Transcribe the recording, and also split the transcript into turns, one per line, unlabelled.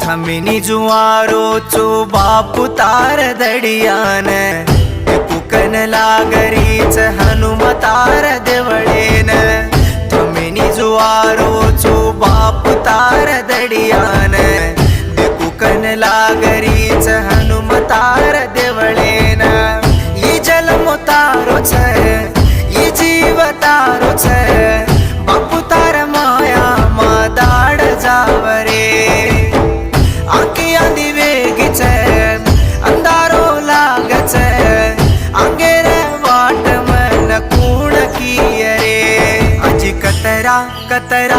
थमिनी जुआरो चो बापू तार दडियान पुकन लागरीच हनुमतार देवळेन थमिनी जुआरो चो बापू तार दडियान पुकन लागरीच हनुमतार देवळेन ये जन्म तारो छ ये जीव तारो छ बापू तार माया मा दाड जावरे आंकी आंधी वेगीच अंधारो लागच अंगेर वाट मन कूण किये रे अजी कतरा कतरा